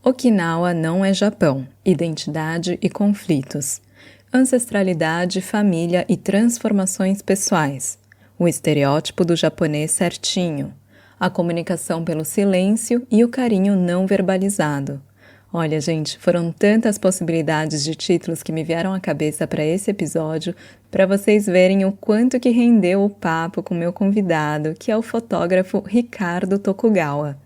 Okinawa não é Japão, identidade e conflitos. Ancestralidade, família e transformações pessoais. O estereótipo do japonês certinho. A comunicação pelo silêncio e o carinho não verbalizado. Olha, gente, foram tantas possibilidades de títulos que me vieram à cabeça para esse episódio, para vocês verem o quanto que rendeu o papo com meu convidado, que é o fotógrafo Ricardo Tokugawa.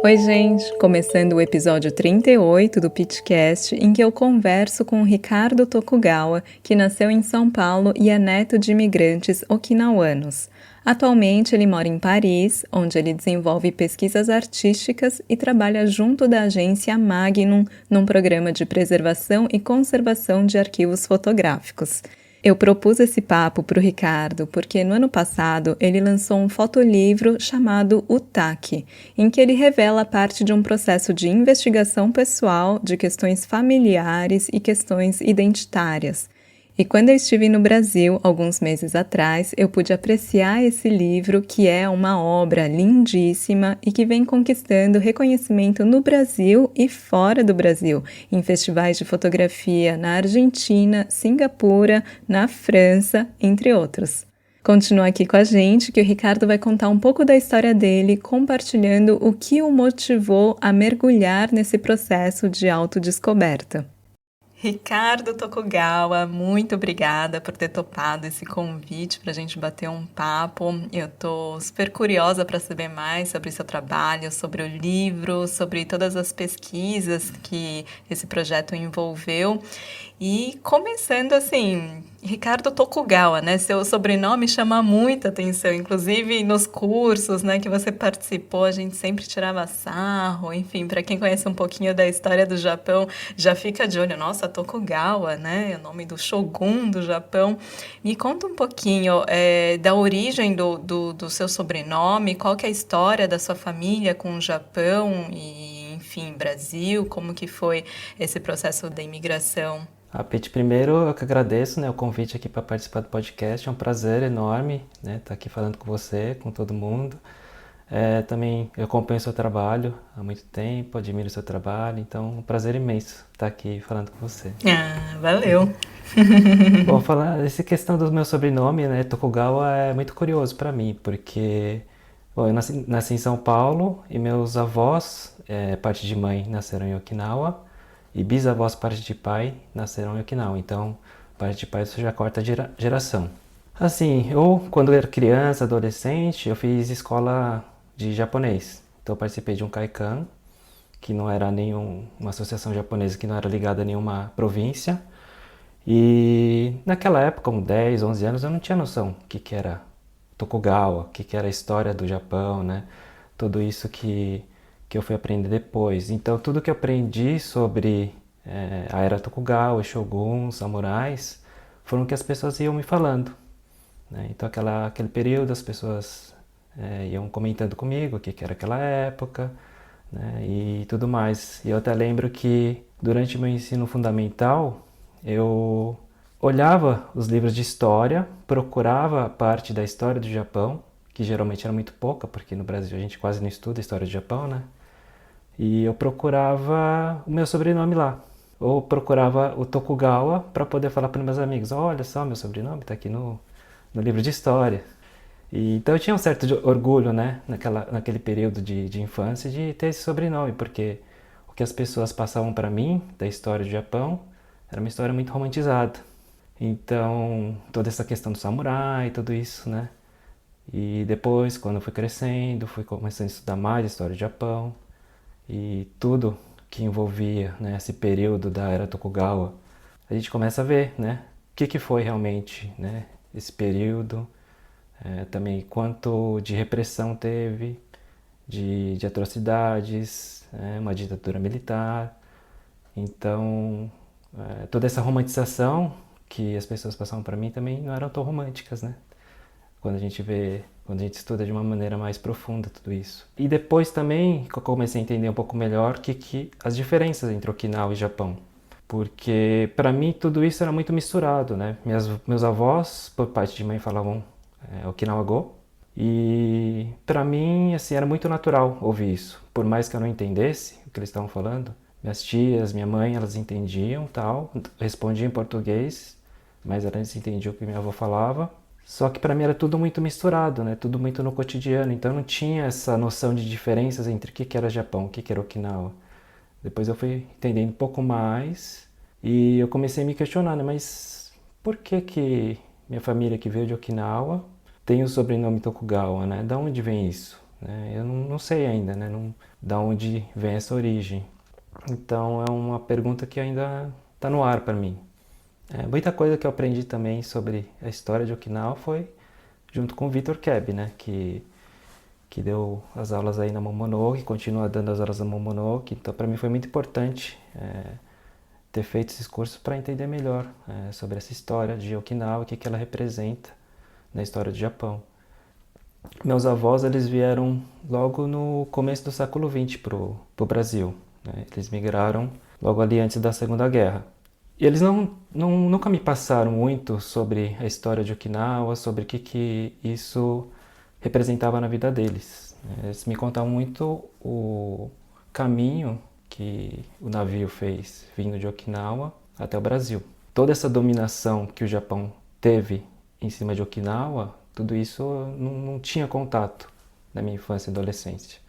Oi, gente! Começando o episódio 38 do Pitcast, em que eu converso com o Ricardo Tokugawa, que nasceu em São Paulo e é neto de imigrantes okinawanos. Atualmente, ele mora em Paris, onde ele desenvolve pesquisas artísticas e trabalha junto da agência Magnum num programa de preservação e conservação de arquivos fotográficos. Eu propus esse papo para o Ricardo porque no ano passado ele lançou um fotolivro chamado Utaki, em que ele revela parte de um processo de investigação pessoal de questões familiares e questões identitárias. E quando eu estive no Brasil, alguns meses atrás, eu pude apreciar esse livro, que é uma obra lindíssima e que vem conquistando reconhecimento no Brasil e fora do Brasil, em festivais de fotografia na Argentina, Singapura, na França, entre outros. Continua aqui com a gente que o Ricardo vai contar um pouco da história dele, compartilhando o que o motivou a mergulhar nesse processo de autodescoberta. Ricardo Tokugawa, muito obrigada por ter topado esse convite para a gente bater um papo. Eu estou super curiosa para saber mais sobre seu trabalho, sobre o livro, sobre todas as pesquisas que esse projeto envolveu. E começando assim, Ricardo Tokugawa, né? Seu sobrenome chama muita atenção, inclusive nos cursos, né, que você participou, a gente sempre tirava sarro, enfim, para quem conhece um pouquinho da história do Japão, já fica de olho, nossa, Tokugawa, né? É o nome do Shogun do Japão. Me conta um pouquinho da origem do seu sobrenome, qual que é a história da sua família com o Japão e, enfim, Brasil, como que foi esse processo da imigração? Pete, primeiro eu que agradeço, né, o convite aqui para participar do podcast, é um prazer enorme, né, estar aqui falando com você, com todo mundo. Também eu acompanho o seu trabalho há muito tempo, admiro o seu trabalho, então é um prazer imenso estar aqui falando com você. Valeu! Bom, falar essa questão do meu sobrenome, né, Tokugawa, é muito curioso para mim, porque eu nasci em São Paulo e meus avós, parte de mãe, nasceram em Okinawa, e bisavós, parte de pai, nasceram em Okinawa. Então, parte de pai, isso já é a quarta geração. Assim, quando eu era criança, adolescente, eu fiz escola de japonês. Então, eu participei de um Kaikan, que não era uma associação japonesa, que não era ligada a nenhuma província. E naquela época, com 10, 11 anos, eu não tinha noção o que era Tokugawa, o que era a história do Japão, né? Tudo isso que eu fui aprender depois. Então, tudo que eu aprendi sobre a era Tokugawa, Shoguns, samurais, foram o que as pessoas iam me falando, né? Então, aquele período, as pessoas iam comentando comigo o que era aquela época, né? E tudo mais. E eu até lembro que, durante meu ensino fundamental, eu olhava os livros de história, procurava a parte da história do Japão, que geralmente era muito pouca, porque no Brasil a gente quase não estuda a história do Japão, né? E eu procurava o meu sobrenome lá. Ou procurava o Tokugawa para poder falar para meus amigos, olha só, meu sobrenome está aqui no livro de história. Então eu tinha um certo orgulho, né, naquele período de infância, de ter esse sobrenome, porque o que as pessoas passavam para mim da história do Japão era uma história muito romantizada. Então, toda essa questão do samurai, tudo isso, né? E depois, quando eu fui crescendo, fui começando a estudar mais a história do Japão, e tudo que envolvia, né, esse período da era Tokugawa, a gente começa a ver, né, o que foi realmente, né, esse período, também quanto de repressão teve, de atrocidades, uma ditadura militar. Então, toda essa romantização que as pessoas passavam para mim também não eram tão românticas, né? Quando a gente estuda de uma maneira mais profunda tudo isso. E depois também que eu comecei a entender um pouco melhor as diferenças entre Okinawa e Japão. Porque para mim tudo isso era muito misturado, né? Meus avós, por parte de mãe, falavam Okinawa Go. E Para mim, assim, era muito natural ouvir isso. Por mais que eu não entendesse o que eles estavam falando, minhas tias, minha mãe, elas entendiam, tal, respondiam em português, mas elas entendiam o que minha avó falava. Só que para mim era tudo muito misturado, né? Tudo muito no cotidiano, então eu não tinha essa noção de diferenças entre o que era Japão, o que era Okinawa. Depois eu fui entendendo um pouco mais e eu comecei a me questionar, né? Mas por que que minha família que veio de Okinawa tem o sobrenome Tokugawa, né? Da onde vem isso? Né? Eu não sei ainda, né? Não, da onde vem essa origem. Então é uma pergunta que ainda está no ar para mim. Muita coisa que eu aprendi também sobre a história de Okinawa foi junto com o Vitor Keb, né? Que deu as aulas aí na Momonoke, continua dando as aulas na Momonoke. Então, para mim foi muito importante ter feito esses cursos para entender melhor sobre essa história de Okinawa, o que, que ela representa na história do Japão. Meus avós, eles vieram logo no começo do século XX para o Brasil. Né? Eles migraram logo ali antes da Segunda Guerra. E eles nunca me passaram muito sobre a história de Okinawa, sobre o que isso representava na vida deles. Eles me contavam muito o caminho que o navio fez vindo de Okinawa até o Brasil. Toda essa dominação que o Japão teve em cima de Okinawa, tudo isso eu não tinha contato na minha infância e adolescência.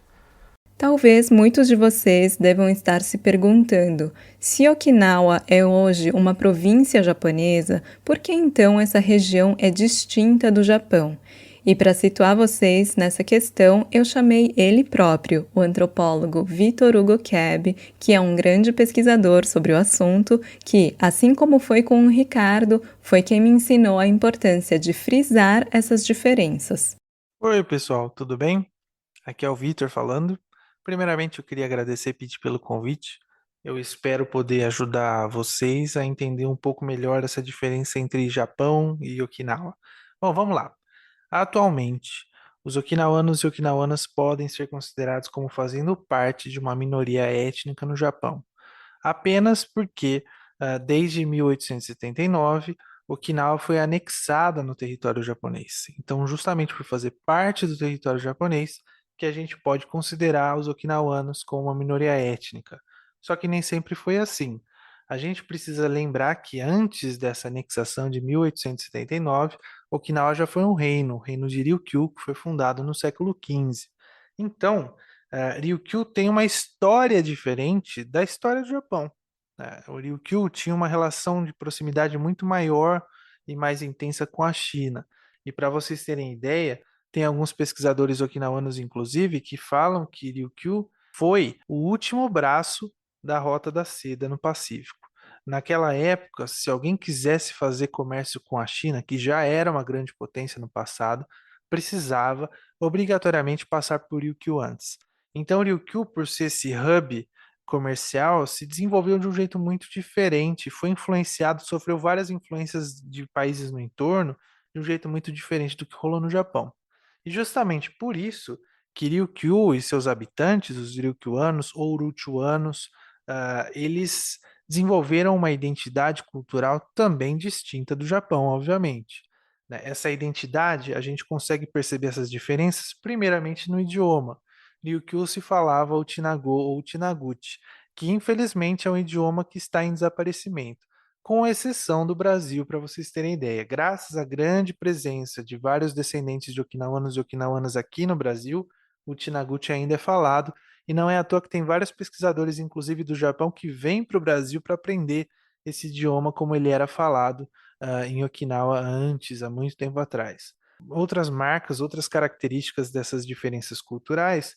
Talvez muitos de vocês devam estar se perguntando: se Okinawa é hoje uma província japonesa, por que então essa região é distinta do Japão? E para situar vocês nessa questão, eu chamei ele próprio, o antropólogo Vitor Hugo Keb, que é um grande pesquisador sobre o assunto, que, assim como foi com o Ricardo, foi quem me ensinou a importância de frisar essas diferenças. Oi, pessoal, tudo bem? Aqui é o Vitor falando. Primeiramente, eu queria agradecer, Pete, pelo convite. Eu espero poder ajudar vocês a entender um pouco melhor essa diferença entre Japão e Okinawa. Bom, vamos lá. Atualmente, os okinawanos e okinawanas podem ser considerados como fazendo parte de uma minoria étnica no Japão apenas porque, desde 1879, Okinawa foi anexada no território japonês. Então, justamente por fazer parte do território japonês, que a gente pode considerar os okinawanos como uma minoria étnica. Só que nem sempre foi assim. A gente precisa lembrar que antes dessa anexação de 1879, Okinawa já foi um reino, o reino de Ryukyu, que foi fundado no século XV. Então, Ryukyu tem uma história diferente da história do Japão. O Ryukyu tinha uma relação de proximidade muito maior e mais intensa com a China. E para vocês terem ideia, tem alguns pesquisadores okinawanos, inclusive, que falam que Ryukyu foi o último braço da Rota da Seda no Pacífico. Naquela época, se alguém quisesse fazer comércio com a China, que já era uma grande potência no passado, precisava obrigatoriamente passar por Ryukyu antes. Então, Ryukyu, por ser esse hub comercial, se desenvolveu de um jeito muito diferente, foi influenciado, sofreu várias influências de países no entorno, de um jeito muito diferente do que rolou no Japão. E justamente por isso que Ryukyu e seus habitantes, os Ryukyuanos ou Uruchuanos, eles desenvolveram uma identidade cultural também distinta do Japão, obviamente. Né? Essa identidade, a gente consegue perceber essas diferenças primeiramente no idioma. Ryukyu se falava o Tinago ou Tinaguchi, que infelizmente é um idioma que está em desaparecimento, com exceção do Brasil, para vocês terem ideia. Graças à grande presença de vários descendentes de okinawanos e okinawanas aqui no Brasil, o Tinaguchi ainda é falado, e não é à toa que tem vários pesquisadores, inclusive do Japão, que vêm para o Brasil para aprender esse idioma como ele era falado em Okinawa antes, há muito tempo atrás. Outras marcas, outras características dessas diferenças culturais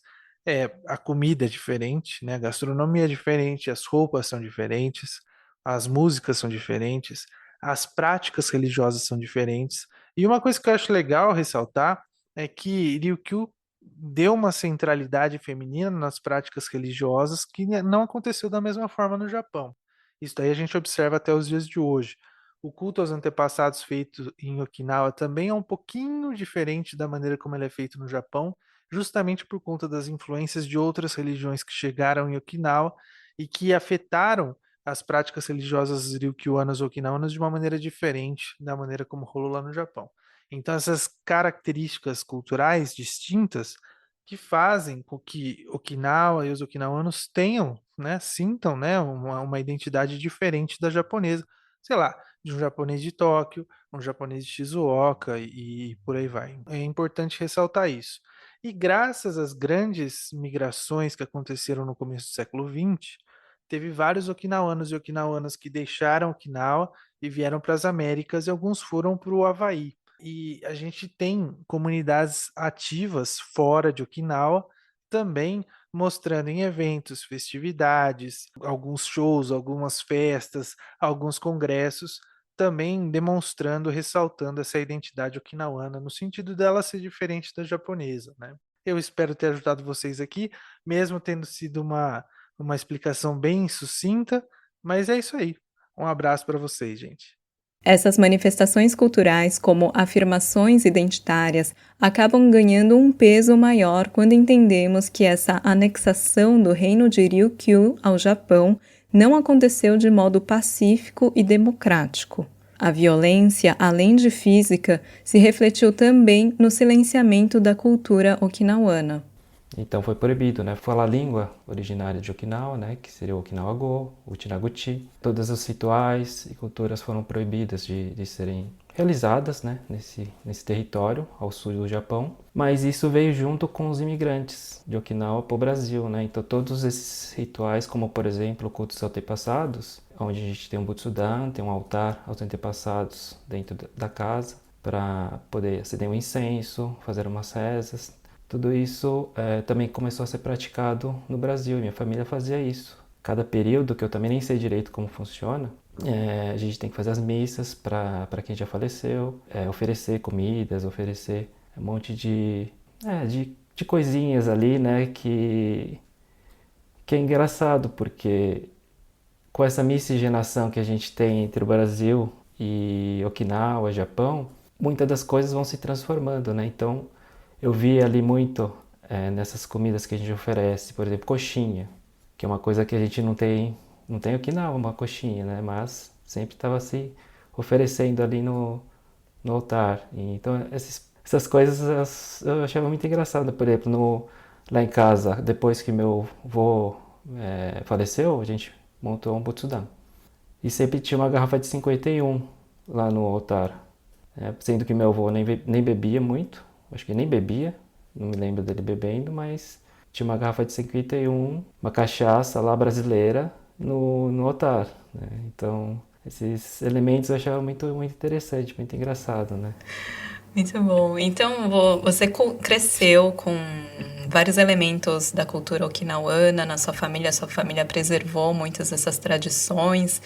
a comida é diferente, né? A gastronomia é diferente, as roupas são diferentes, as músicas são diferentes, as práticas religiosas são diferentes. E uma coisa que eu acho legal ressaltar é que Ryukyu deu uma centralidade feminina nas práticas religiosas que não aconteceu da mesma forma no Japão. Isso daí a gente observa até os dias de hoje. O culto aos antepassados feito em Okinawa também é um pouquinho diferente da maneira como ele é feito no Japão, justamente por conta das influências de outras religiões que chegaram em Okinawa e que afetaram as práticas religiosas ryukyuanas ou okinawanas de uma maneira diferente da maneira como rolou lá no Japão. Então, essas características culturais distintas que fazem com que Okinawa e os okinawanos tenham, né, sintam, né, uma identidade diferente da japonesa. Sei lá, de um japonês de Tóquio, um japonês de Shizuoka e por aí vai. É importante ressaltar isso. E graças às grandes migrações que aconteceram no começo do século XX, teve vários okinawanos e okinawanas que deixaram Okinawa e vieram para as Américas e alguns foram para o Havaí. E a gente tem comunidades ativas fora de Okinawa, também mostrando em eventos, festividades, alguns shows, algumas festas, alguns congressos, também demonstrando, ressaltando essa identidade okinawana, no sentido dela ser diferente da japonesa, né? Eu espero ter ajudado vocês aqui, mesmo tendo sido uma explicação bem sucinta, mas é isso aí. Um abraço para vocês, gente. Essas manifestações culturais, como afirmações identitárias, acabam ganhando um peso maior quando entendemos que essa anexação do reino de Ryukyu ao Japão não aconteceu de modo pacífico e democrático. A violência, além de física, se refletiu também no silenciamento da cultura okinawana. Então foi proibido, né, falar a língua originária de Okinawa, né, que seria o Okinawa-go, o Uchinaguchi. Todos os rituais e culturas foram proibidas de serem realizadas, né, nesse território ao sul do Japão. Mas isso veio junto com os imigrantes de Okinawa para o Brasil, né? Então todos esses rituais, como por exemplo o culto dos antepassados, onde a gente tem um Butsudan, tem um altar aos antepassados dentro da casa para poder acender um incenso, fazer umas rezas. Tudo isso também começou a ser praticado no Brasil e minha família fazia isso. Cada período, que eu também nem sei direito como funciona, a gente tem que fazer as missas para quem já faleceu, oferecer comidas, oferecer um monte de coisinhas ali, né, que é engraçado, porque com essa miscigenação que a gente tem entre o Brasil e Okinawa, Japão, muitas das coisas vão se transformando, né? Então, eu vi ali muito nessas comidas que a gente oferece, por exemplo, coxinha, que é uma coisa que a gente não tem aqui não, uma coxinha, né? Mas sempre estava se oferecendo ali no altar. E, então essas coisas eu achava muito engraçado. Por exemplo, lá em casa, depois que meu avô faleceu, a gente montou um butsudan. E sempre tinha uma garrafa de 51 lá no altar. Sendo que meu avô nem bebia muito, acho que nem bebia, não me lembro dele bebendo, mas tinha uma garrafa de 51, uma cachaça lá brasileira no altar, né? Então, esses elementos eu achava muito, muito interessante, muito engraçado, né? Muito bom. Então, você cresceu com vários elementos da cultura okinawana na sua família preservou muitas dessas tradições.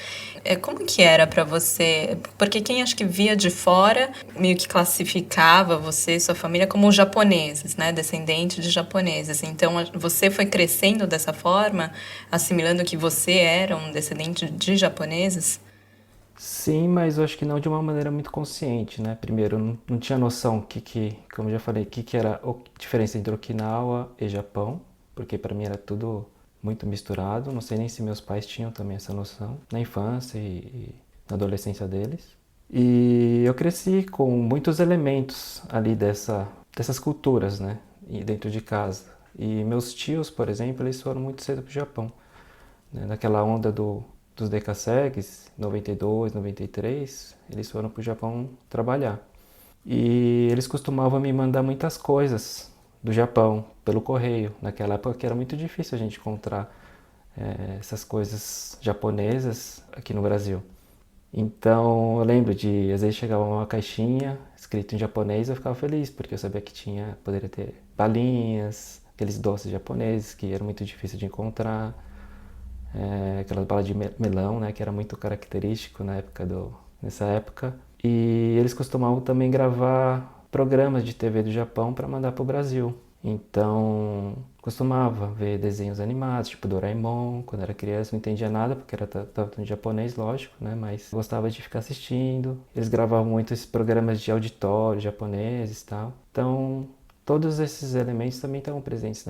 Como que era para você? Porque quem acho que via de fora meio que classificava você e sua família como japoneses, né? Descendente de japoneses. Então, você foi crescendo dessa forma, assimilando que você era um descendente de japoneses? Sim, mas eu acho que não de uma maneira muito consciente, né? Primeiro, eu não tinha noção como eu já falei, que era a diferença entre Okinawa e Japão, porque para mim era tudo muito misturado. Não sei nem se meus pais tinham também essa noção na infância e na adolescência deles. E eu cresci com muitos elementos ali dessas culturas, né? E dentro de casa. E meus tios, por exemplo, eles foram muito cedo para o Japão, né? Naquela onda dos Dekasegs, 92, 93, eles foram para o Japão trabalhar. E eles costumavam me mandar muitas coisas do Japão pelo correio. Naquela época que era muito difícil a gente encontrar essas coisas japonesas aqui no Brasil. Então eu lembro às vezes chegava uma caixinha escrito em japonês, eu ficava feliz, porque eu sabia que poderia ter balinhas, aqueles doces japoneses que eram muito difíceis de encontrar. Aquelas balas de melão, né, que era muito característico nessa época. E eles costumavam também gravar programas de TV do Japão para mandar para o Brasil. Então, costumava ver desenhos animados, tipo Doraemon. Quando era criança não entendia nada, porque estava tudo em japonês, lógico, né? Mas gostava de ficar assistindo. Eles gravavam muito esses programas de auditório japoneses e tal. Então, todos esses elementos também estavam presentes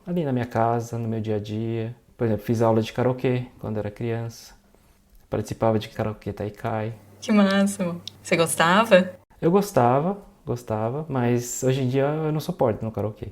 ali na minha casa, no meu dia a dia. Por exemplo, fiz aula de karaokê quando era criança. Participava de karaokê Taikai. Que máximo. Você gostava? Eu gostava, mas hoje em dia eu não suporto no karaokê.